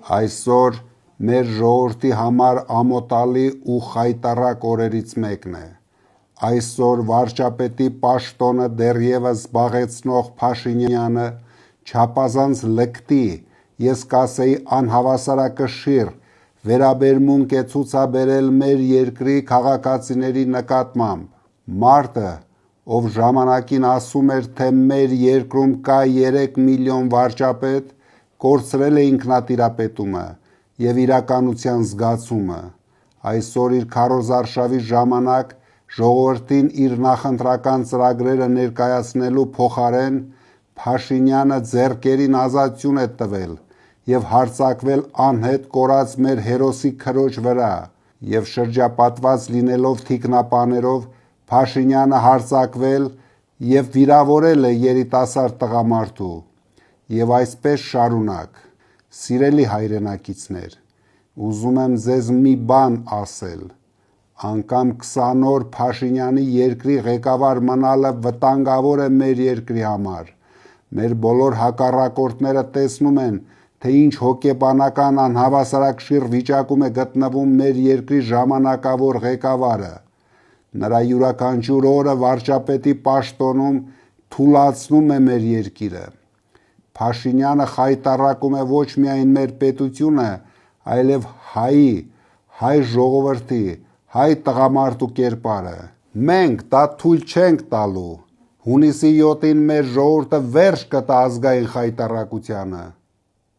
Այսօր մեր ժողովրդի համար ամոթալի ու խայտառակ օրերից մեկն է։ Այսօր վարչապետի պաշտոնը դեռևս զբաղեցնող Փաշինյանը չափազանց լկտի, ես կասեի անհավասարակշիռ վերաբերմունք է ցուցաբերել մեր երկրի քաղաքացիների նկատմամբ։ Մարդը, ով ժամանակին ասում էր, թե մեր երկրում կա 3 միլիոն վարչապետ, կորցրել է ինքնատիրապետումը և իրականության զգացումը։ Այսօր իր քարոզարշավի ժամանակ ժողովրդին իր նախընտրական ծրագրերը ներկայացնելու փոխարեն Փաշինյանը ձեռքերին ազատություն է տվել և հարձակվել անհետ կորած մեր հերոսի քրոջ վրա, և շրջապատված լինելով թիկնապաներով Փաշինյանը հարձակվել և վիրավորել է երիտասարդ տղամարդու։ Եվ այսպես շարունակ։ Սիրելի հայրենակիցներ, ուզում եմ ձեզ մի բան ասել. անգամ 20 օր Փաշինյանի երկրի ղեկավար մնալը վտանգավոր է մեր երկրի համար։ Մեր բոլոր հակառակորդները տեսնում են, թե ինչ հոգեբանական անհավասարակշիռ վիճակում է գտնվում մեր երկրի ժամանակավոր ղեկավարը։ Նրա յուրաքանչյուր օրը վարչապետի պաշտոնում թուլացնում է մեր երկիրը։ Փաշինյանը խայտառակում է ոչ միայն մեր պետությունը, այլև հայ ժողովրդի, հայ տղամարդու կերպարը։ Մենք դա թույլ չենք տալու։ Հունիսի 7-ին մեր ժողովուրդը վերջ կտա ազգային խայտառակությանը։